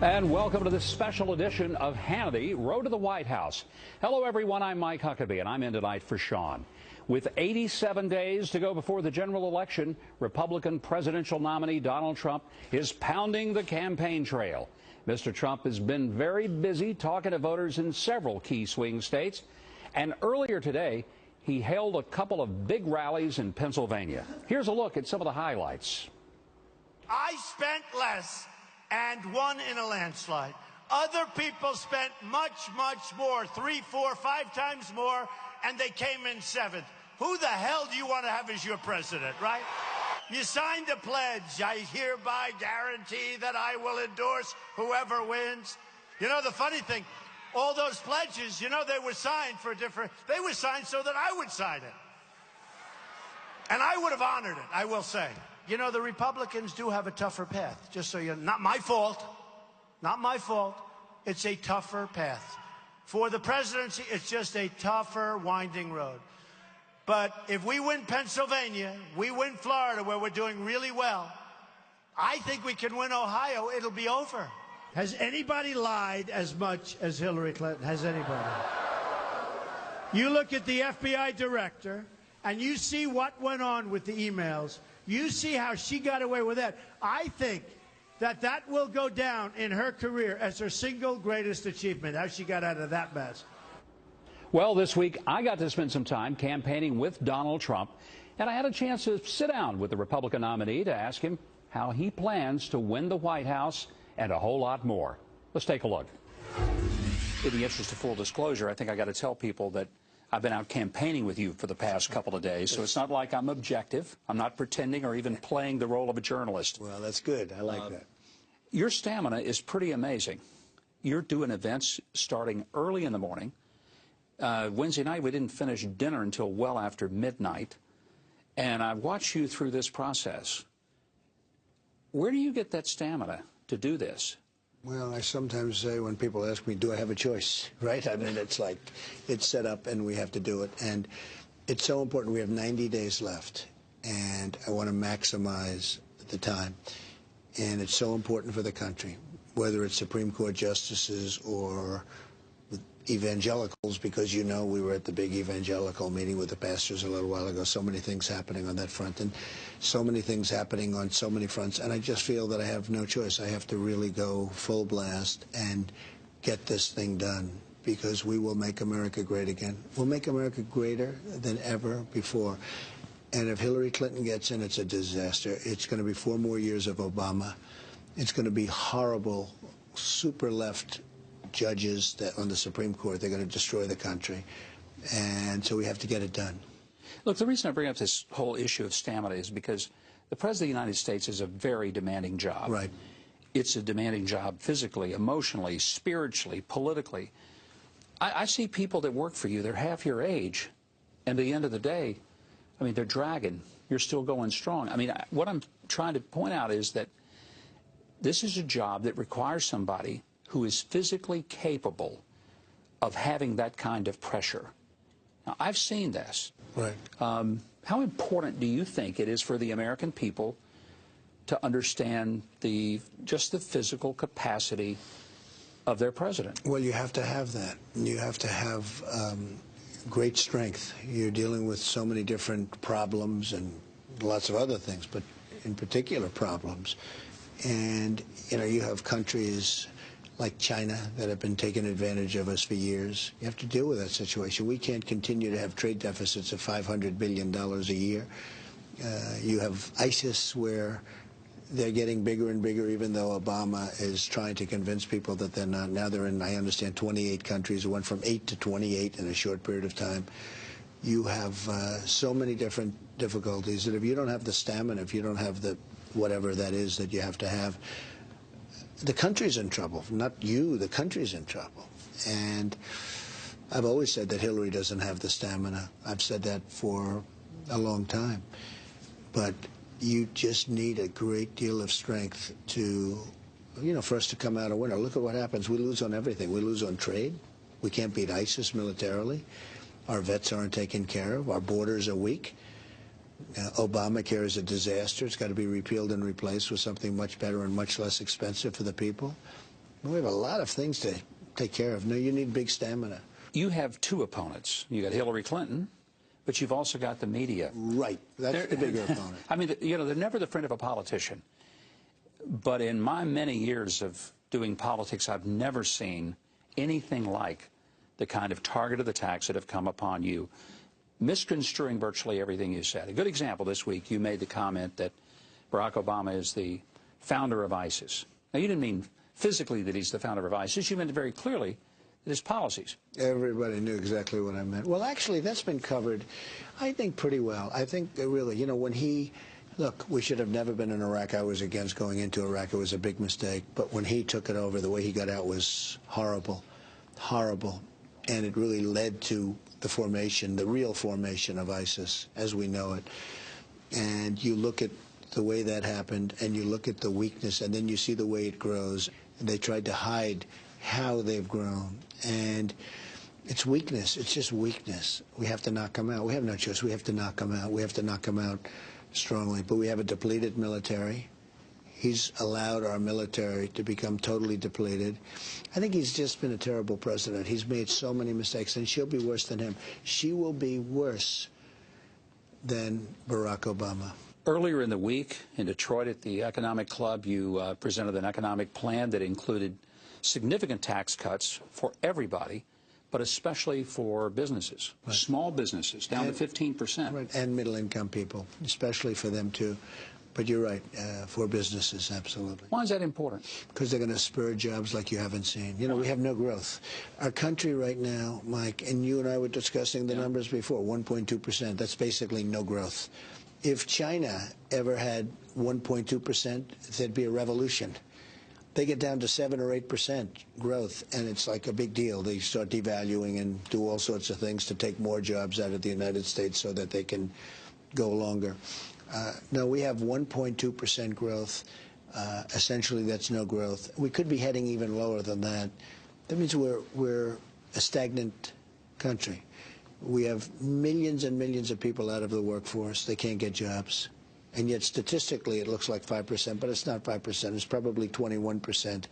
And welcome to this special edition of Hannity, Road to the White House. Hello, everyone. I'm Mike Huckabee, and I'm in tonight for Sean. With 87 days to go before the general election, Republican presidential nominee Donald Trump is pounding the campaign trail. Mr. Trump has been very busy talking to voters in several key swing states. And earlier today, he held a couple of big rallies in Pennsylvania. Here's a look at some of the highlights. I spent less and won in a landslide. Other people spent much, much more, 3, 4, 5 times more, and they came in 7th. Who the hell do you want to have as your president, right? You signed a pledge. I hereby guarantee that I will endorse whoever wins. You know, the funny thing, all those pledges, you know, they were signed for they were signed so that I would sign it. And I would have honored it, I will say. You know, the Republicans do have a tougher path, just so you know. Not my fault. Not my fault. It's a tougher path. For the presidency, it's just a tougher, winding road. But if we win Pennsylvania, we win Florida, where we're doing really well, I think we can win Ohio. It'll be over. Has anybody lied as much as Hillary Clinton? Has anybody? You look at the FBI director, and you see what went on with the emails. You see how she got away with that. I think that that will go down in her career as her single greatest achievement, how she got out of that mess. Well, this week I got to spend some time campaigning with Donald Trump, and I had a chance to sit down with the Republican nominee to ask him how he plans to win the White House and a whole lot more. Let's take a look. In the interest of full disclosure, I think I got to tell people that I've been out campaigning with you for the past couple of days, so it's not like I'm objective. I'm not pretending or even playing the role of a journalist. Well, that's good. I like that. Your stamina is pretty amazing. You're doing events starting early in the morning. Wednesday night, we didn't finish dinner until well after midnight. And I've watched you through this process. Where do you get that stamina to do this? Well, I sometimes say when people ask me, do I have a choice, right? I mean, it's like it's set up and we have to do it. And it's so important. We have 90 days left, and I want to maximize the time. And it's so important for the country, whether it's Supreme Court justices or evangelicals, because, you know, we were at the big evangelical meeting with the pastors a little while ago. So many things happening on that front, and so many things happening on so many fronts. And I just feel that I have no choice. I have to really go full blast and get this thing done, because we will make America great again. We'll make America greater than ever before. And if Hillary Clinton gets in, it's a disaster. It's going to be 4 more years of Obama. It's going to be horrible, super left judges that on the Supreme Court. They're going to destroy the country. And so we have to get it done. Look, the reason I bring up this whole issue of stamina is because the President of the United States is a very demanding job. Right. It's a demanding job physically, emotionally, spiritually, politically. I see people that work for you, they're half your age, and at the end of the day, I mean, they're dragging. You're still going strong. I mean, what I'm trying to point out is that this is a job that requires somebody who is physically capable of having that kind of pressure. Now, I've seen this. Right. How important do you think it is for the American people to understand just the physical capacity of their president? Well, you have to have that. You have to have great strength. You're dealing with so many different problems and lots of other things, but in particular problems. And, you know, you have countries like China that have been taking advantage of us for years. You have to deal with that situation. We can't continue to have trade deficits of $500 billion a year. You have ISIS, where they're getting bigger and bigger, even though Obama is trying to convince people that they're not. Now they're in, I understand, 28 countries. It went from 8 to 28 in a short period of time. You have so many different difficulties that if you don't have the stamina, if you don't have the whatever that is that you have to have, the country's in trouble. Not you, the country's in trouble. And I've always said that Hillary doesn't have the stamina. I've said that for a long time. But you just need a great deal of strength to, you know, for us to come out a winner. Look at what happens. We lose on everything. We lose on trade. We can't beat ISIS militarily. Our vets aren't taken care of. Our borders are weak. Obamacare is a disaster. It's got to be repealed and replaced with something much better and much less expensive for the people. We have a lot of things to take care of. No, you need big stamina. You have two opponents. You got Hillary Clinton, but you've also got the media. Right. That's the bigger opponent. I mean, you know, they're never the friend of a politician. But in my many years of doing politics, I've never seen anything like the kind of targeted attacks that have come upon you, misconstruing virtually everything you said. A good example this week, you made the comment that Barack Obama is the founder of ISIS. Now, you didn't mean physically that he's the founder of ISIS. You meant very clearly that his policies. Everybody knew exactly what I meant. Well, actually, that's been covered, I think, pretty well. I think, really, you know, when he... Look, we should have never been in Iraq. I was against going into Iraq. It was a big mistake. But when he took it over, the way he got out was horrible, horrible. And it really led to the formation, the real formation of ISIS as we know it. And you look at the way that happened, and you look at the weakness, and then you see the way it grows. And they tried to hide how they've grown. And it's weakness. It's just weakness. We have to knock them out. We have no choice. We have to knock them out. We have to knock them out strongly. But we have a depleted military. He's allowed our military to become totally depleted. I think he's just been a terrible president. He's made so many mistakes, and she'll be worse than him. She will be worse than Barack Obama. Earlier in the week in Detroit at the Economic Club, you presented an economic plan that included significant tax cuts for everybody, but especially for businesses, right. Small businesses, down to 15%. Right, and middle-income people, especially for them, too. But you're right, for businesses, absolutely. Why is that important? Because they're going to spur jobs like you haven't seen. You know, we have no growth. Our country right now, Mike, and you and I were discussing the numbers before, 1.2%. That's basically no growth. If China ever had 1.2%, there'd be a revolution. They get down to 7 or 8% growth, and it's like a big deal. They start devaluing and do all sorts of things to take more jobs out of the United States so that they can go longer. No, we have 1.2% growth. Essentially, that's no growth. We could be heading even lower than that. That means we're a stagnant country. We have millions and millions of people out of the workforce. They can't get jobs. And yet, statistically, it looks like 5%, but it's not 5%. It's probably 21%.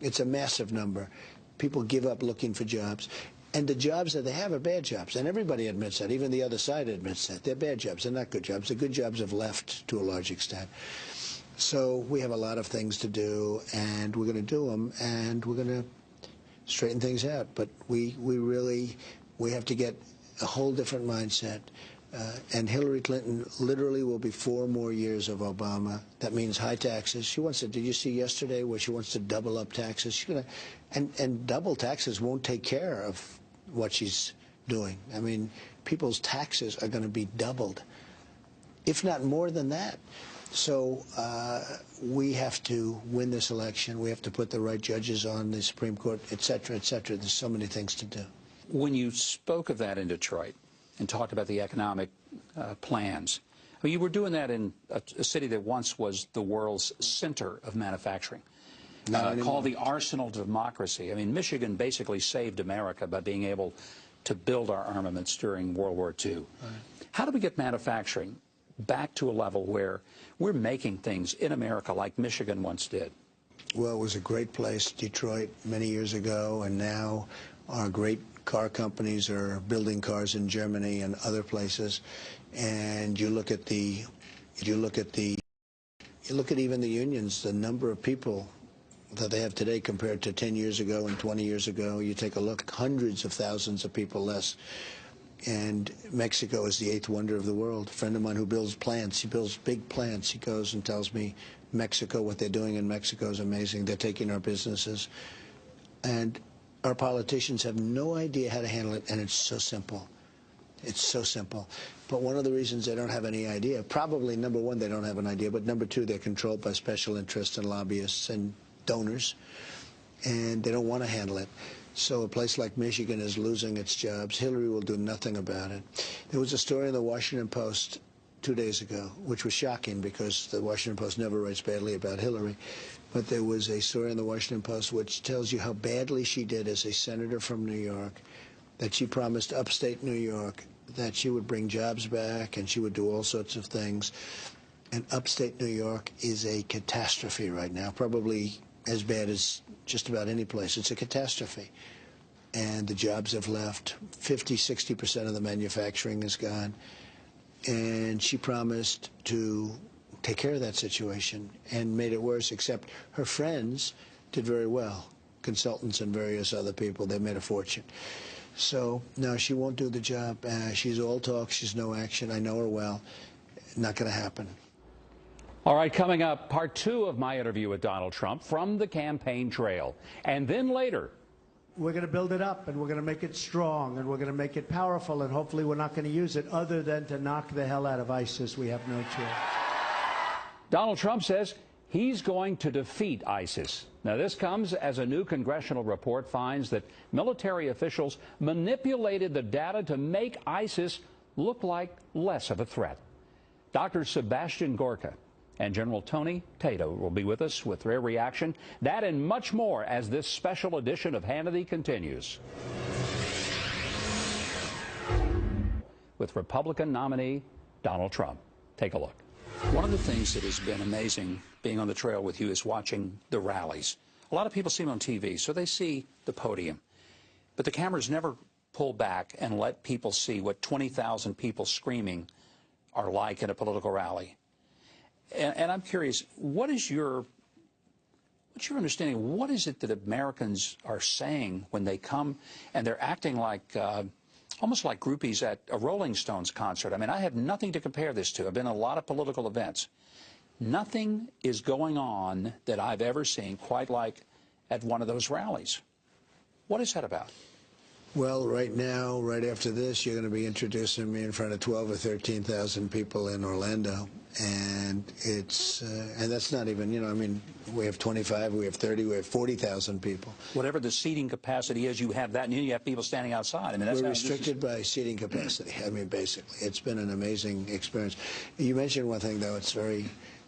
It's a massive number. People give up looking for jobs. And the jobs that they have are bad jobs. And everybody admits that. Even the other side admits that. They're bad jobs. They're not good jobs. The good jobs have left to a large extent. So we have a lot of things to do, and we're going to do them, and we're going to straighten things out. But we have to get a whole different mindset. And Hillary Clinton literally will be 4 more years of Obama. That means high taxes. She wants to, did you see yesterday where she wants to double up taxes? She's gonna, and double taxes won't take care of what she's doing. I mean, people's taxes are going to be doubled, if not more than that. So we have to win this election. We have to put the right judges on the Supreme Court, et cetera, et cetera. There's so many things to do. When you spoke of that in Detroit and talked about the economic plans, well, you were doing that in a city that once was the world's center of manufacturing, called the arsenal of democracy. I mean, Michigan basically saved America by being able to build our armaments during World War II. Right. How do we get manufacturing back to a level where we're making things in America like Michigan once did? Well, it was a great place, Detroit, many years ago, and now our great car companies are building cars in Germany and other places. And you look at even the unions, the number of people that they have today compared to 10 years ago and 20 years ago. You take a look, hundreds of thousands of people less. And Mexico is the 8th wonder of the world. A friend of mine who builds plants, he builds big plants. He goes and tells me Mexico, what they're doing in Mexico is amazing. They're taking our businesses. And our politicians have no idea how to handle it, and it's so simple. It's so simple. But one of the reasons they don't have any idea, probably number one, they don't have an idea, but number two, they're controlled by special interests and lobbyists and donors, and they don't want to handle it. So a place like Michigan is losing its jobs. Hillary will do nothing about it. There was a story in the Washington Post 2 days ago, which was shocking because the Washington Post never writes badly about Hillary. But there was a story in the Washington Post which tells you how badly she did as a senator from New York, that she promised upstate New York that she would bring jobs back and she would do all sorts of things. And upstate New York is a catastrophe right now, probably as bad as just about any place. It's a catastrophe. And the jobs have left. 50–60% of the manufacturing is gone. And she promised to take care of that situation and made it worse, except her friends did very well. Consultants and various other people, they made a fortune. So, no, she won't do the job. She's all talk, she's no action. I know her well. Not going to happen. All right, coming up, part 2 of my interview with Donald Trump from the campaign trail. And then later, we're going to build it up, and we're going to make it strong, and we're going to make it powerful, and hopefully we're not going to use it other than to knock the hell out of ISIS. We have no choice. Donald Trump says he's going to defeat ISIS. Now, this comes as a new congressional report finds that military officials manipulated the data to make ISIS look like less of a threat. Dr. Sebastian Gorka and General Tony Tato will be with us with their reaction. That and much more as this special edition of Hannity continues. With Republican nominee Donald Trump. Take a look. One of the things that has been amazing being on the trail with you is watching the rallies. A lot of people see them on TV, so they see the podium. But the cameras never pull back and let people see what 20,000 people screaming are like in a political rally. And I'm curious, what's your understanding? What is it that Americans are saying when they come and they're acting like almost like groupies at a Rolling Stones concert? I mean, I have nothing to compare this to. I've been in a lot of political events. Nothing is going on that I've ever seen quite like at one of those rallies. What is that about? Well, right now, right after this, you're going to be introducing me in front of 12 or 13,000 people in Orlando. And it's, and that's not even, you know, I mean, we have 25, we have 30, we have 40,000 people. Whatever the seating capacity is, you have that, and you have people standing outside. I mean, that's We're restricted by seating capacity. I mean, basically, it's been an amazing experience. You mentioned one thing, though, it's very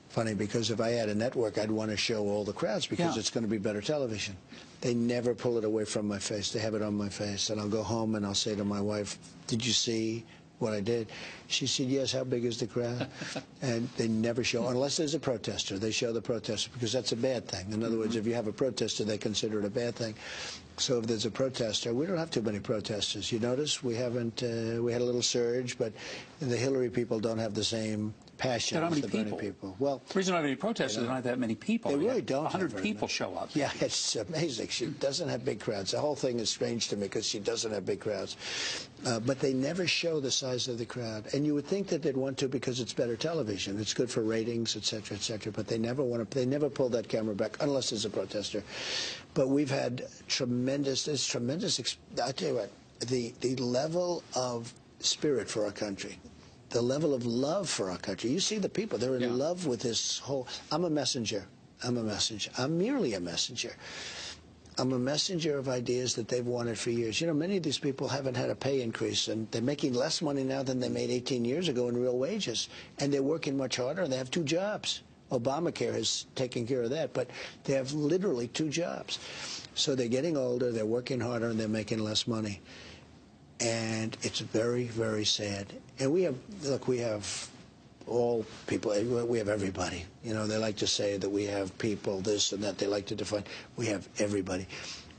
funny, because if I had a network, I'd want to show all the crowds, because it's going to be better television. They never pull it away from my face. They have it on my face. And I'll go home and I'll say to my wife, did you see what I did? She said, yes, how big is the crowd? And they never show, unless there's a protester. They show the protester, because that's a bad thing. In other words, if you have a protester, they consider it a bad thing. So if there's a protester, we don't have too many protesters. You notice we haven't, we had a little surge, but the Hillary people don't have the same passion as the Bernie people. Well, the reason I have any protesters, there aren't that many people. They really don't. 100 people show up. Yeah, it's amazing. She doesn't have big crowds. The whole thing is strange to me, because she doesn't have big crowds. But they never show the size of the crowd. And you would think that they'd want to, because it's better television. It's good for ratings, et cetera, et cetera. But they never want to. They never pull that camera back unless there's a protester. But we've had tremendous. It's tremendous. I tell you what, the level of spirit for our country. The level of love for our country. You see the people, they're in love with this whole, I'm a messenger. I'm a messenger. I'm merely a messenger. I'm a messenger of ideas that they've wanted for years. You know, many of these people haven't had a pay increase, and they're making less money now than they made 18 years ago in real wages. And they're working much harder, and they have 2 jobs. Obamacare has taken care of that, but they have literally 2 jobs. So they're getting older, they're working harder, and they're making less money. And it's very, very sad. And we have, look, we have all people, we have everybody. You know, they like to say that we have people, this and that, they like to define. We have everybody.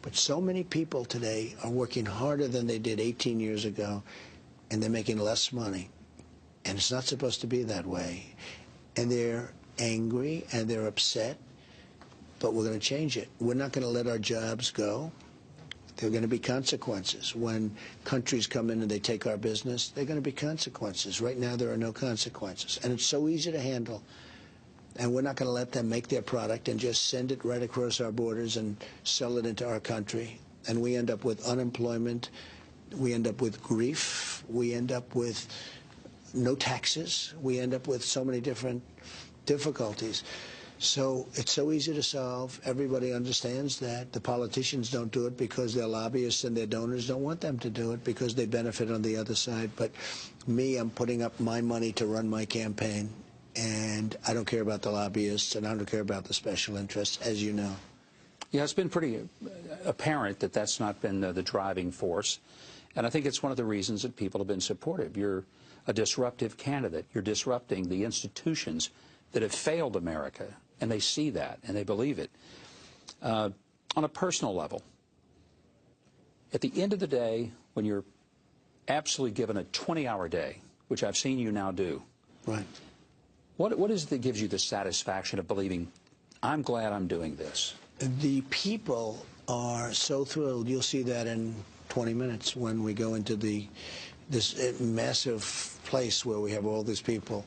But so many people today are working harder than they did 18 years ago, and they're making less money. And it's not supposed to be that way. And they're angry and they're upset, but we're going to change it. We're not going to let our jobs go. There are going to be consequences. When countries come in and they take our business, there are going to be consequences. Right now, there are no consequences. And it's so easy to handle. And we're not going to let them make their product and just send it right across our borders and sell it into our country. And we end up with unemployment. We end up with grief. We end up with no taxes. We end up with so many different difficulties. So it's so easy to solve. Everybody understands that. The politicians don't do it because their lobbyists and their donors don't want them to do it, because they benefit on the other side. But me, I'm putting up my money to run my campaign, and I don't care about the lobbyists, and I don't care about the special interests, as you know. Yeah, it's been pretty apparent that that's not been the driving force. And I think it's one of the reasons that people have been supportive. You're a disruptive candidate. You're disrupting the institutions that have failed America. And they see that, and they believe it. On a personal level, at the end of the day, when you're absolutely given a 20-hour day, which I've seen you now do, right? What is it that gives you the satisfaction of believing, I'm glad I'm doing this? The people are so thrilled. You'll see that in 20 minutes when we go into this massive place where we have all these people.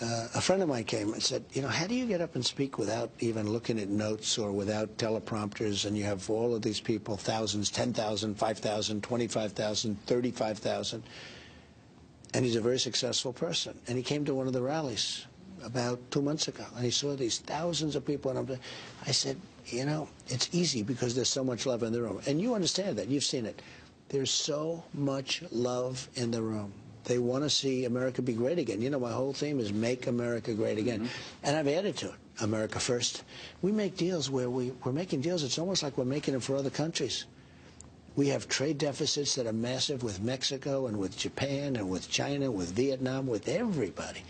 A friend of mine came and said, you know, how do you get up and speak without even looking at notes or without teleprompters, and you have all of these people, thousands, 10,000, 5,000, 25,000, 35,000, and he's a very successful person. And he came to one of the rallies about 2 months ago, and he saw these thousands of people, and I said, you know, it's easy because there's so much love in the room. And you understand that. You've seen it. There's so much love in the room. They want to see America be great again. You know, my whole theme is make America great again. And I've added to it, America first. We make deals where we're making deals. It's almost like we're making them for other countries. We have trade deficits that are massive with Mexico and with Japan and with China, with Vietnam, with everybody.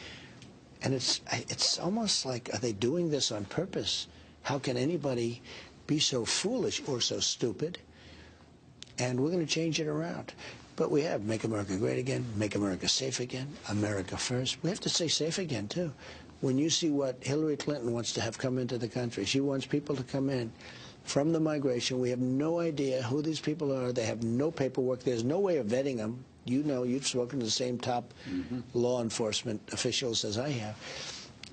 And it's almost like, are they doing this on purpose? How can anybody be so foolish or so stupid? And we're going to change it around. But we have Make America Great Again, Make America Safe Again, America First. We have to say safe again, too. When you see what Hillary Clinton wants to have come into the country, she wants people to come in from the migration. We have no idea who these people are. They have no paperwork. There's no way of vetting them. You know, you've spoken to the same top law enforcement officials as I have.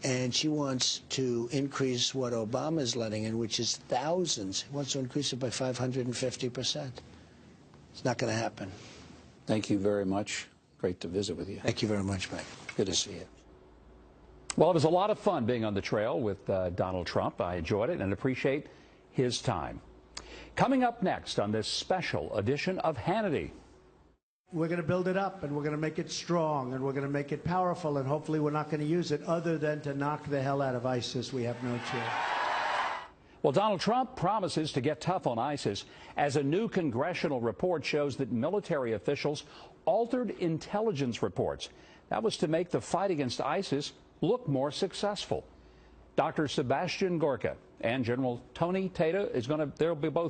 And she wants to increase what Obama is letting in, which is thousands. He wants to increase it by 550%. It's not going to happen. Thank you very much. Great to visit with you. Thank you very much, Mike. Good to see you. Well, it was a lot of fun being on the trail with Donald Trump. I enjoyed it and appreciate his time. Coming up next on this special edition of Hannity. We're going to build it up, and we're going to make it strong, and we're going to make it powerful, and hopefully we're not going to use it other than to knock the hell out of ISIS. We have no choice. Well, Donald Trump promises to get tough on ISIS as a new congressional report shows that military officials altered intelligence reports. That was to make the fight against ISIS look more successful. Dr. Sebastian Gorka and General Tony Tata they'll be both